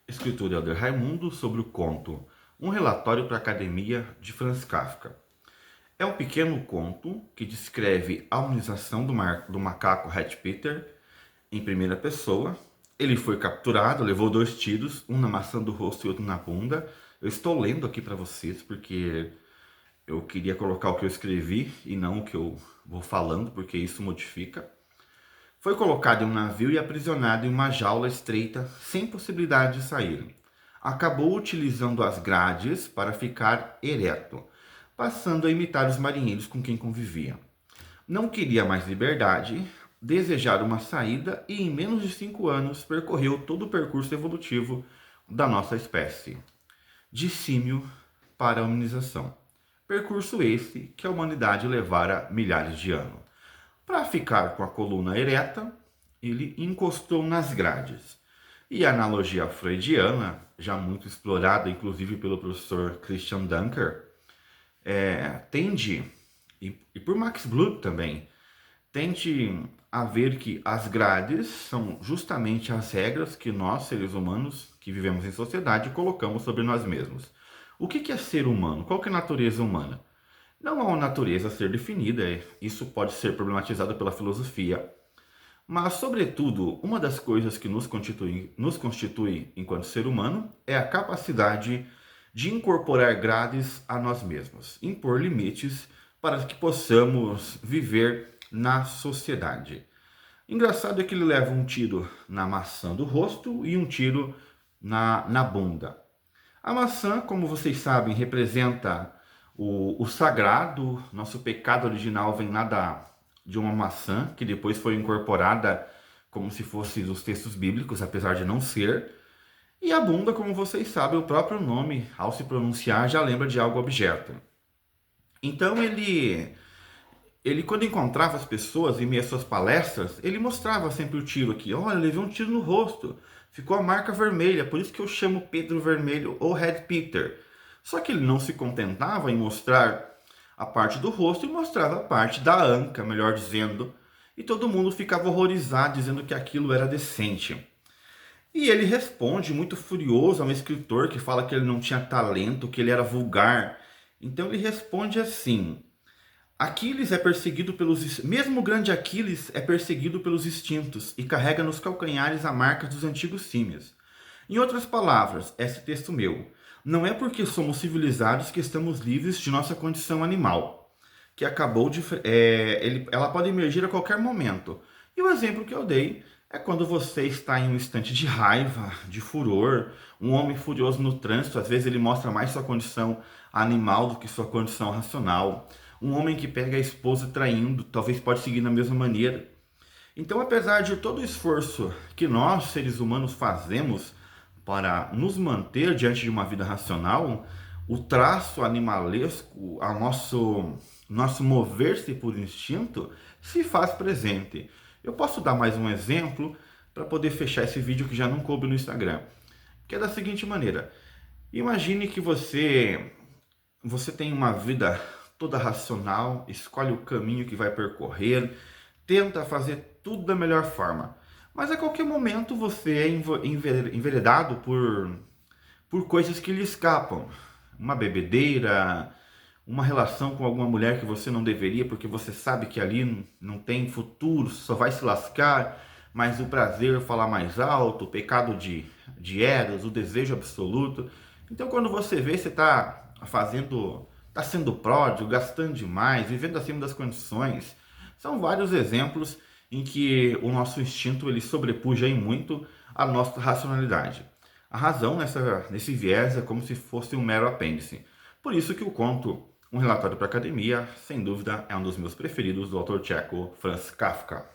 Escritor Helder Raimundo sobre o conto Um Relatório para a Academia de Franz Kafka. É um pequeno conto que descreve a humanização do macaco Hat Peter em primeira pessoa. Ele foi capturado, levou 2 tiros, um na maçã do rosto e outro na bunda. Eu estou lendo aqui para vocês porque eu queria colocar o que eu escrevi e não o que eu vou falando, porque isso modifica. Foi colocado em um navio e aprisionado em uma jaula estreita, sem possibilidade de sair. Acabou utilizando as grades para ficar ereto, passando a imitar os marinheiros com quem convivia. Não queria mais liberdade, desejara uma saída e em menos de 5 anos percorreu todo o percurso evolutivo da nossa espécie, de símio para a humanização. Percurso esse que a humanidade levara milhares de anos. Para ficar com a coluna ereta, ele encostou nas grades. E a analogia freudiana, já muito explorada inclusive pelo professor Christian Dunker, tende, e por Max Bluch também, tende a ver que as grades são justamente as regras que nós, seres humanos, que vivemos em sociedade, colocamos sobre nós mesmos. O que é ser humano? Qual que é a natureza humana? Não há uma natureza a ser definida, isso pode ser problematizado pela filosofia, mas, sobretudo, uma das coisas que nos constitui enquanto ser humano é a capacidade de incorporar grades a nós mesmos, impor limites para que possamos viver na sociedade. Engraçado é que ele leva um tiro na maçã do rosto e um tiro na bunda. A maçã, como vocês sabem, representa o sagrado. Nosso pecado original vem lá de uma maçã, que depois foi incorporada como se fosse dos textos bíblicos, apesar de não ser. E a bunda, como vocês sabem, o próprio nome, ao se pronunciar, já lembra de algo objeto. Então ele quando encontrava as pessoas em meio às suas palestras, ele mostrava sempre o tiro aqui. Olha, eu levei um tiro no rosto. Ficou a marca vermelha, por isso que eu chamo Pedro Vermelho ou Red Peter. Só que ele não se contentava em mostrar a parte do rosto e mostrava a parte da anca, melhor dizendo. E todo mundo ficava horrorizado, dizendo que aquilo era decente. E ele responde muito furioso a um escritor que fala que ele não tinha talento, que ele era vulgar. Então ele responde assim: Aquiles é perseguido pelos... Mesmo o grande Aquiles é perseguido pelos instintos e carrega nos calcanhares a marca dos antigos símios. Em outras palavras, esse texto meu, não é porque somos civilizados que estamos livres de nossa condição animal, que acabou de... ela pode emergir a qualquer momento. E o exemplo que eu dei é quando você está em um instante de raiva, de furor, um homem furioso no trânsito, às vezes ele mostra mais sua condição animal do que sua condição racional. Um homem que pega a esposa traindo, talvez pode seguir da mesma maneira. Então, apesar de todo o esforço que nós, seres humanos, fazemos para nos manter diante de uma vida racional, o traço animalesco, nosso mover-se por instinto, se faz presente. Eu posso dar mais um exemplo para poder fechar esse vídeo que já não coube no Instagram, que é da seguinte maneira. Imagine que você tem uma vida toda racional, escolhe o caminho que vai percorrer, tenta fazer tudo da melhor forma. Mas a qualquer momento você é enveredado por coisas que lhe escapam. Uma bebedeira, uma relação com alguma mulher que você não deveria, porque você sabe que ali não tem futuro, só vai se lascar, mas o prazer falar mais alto, o pecado de Eros, o desejo absoluto. Então quando você vê, você está sendo pródigo, gastando demais, vivendo acima das condições. São vários exemplos em que o nosso instinto ele sobrepuja muito a nossa racionalidade. A razão nesse viés é como se fosse um mero apêndice. Por isso que o conto Um Relatório para a Academia, sem dúvida, é um dos meus preferidos do autor tcheco Franz Kafka.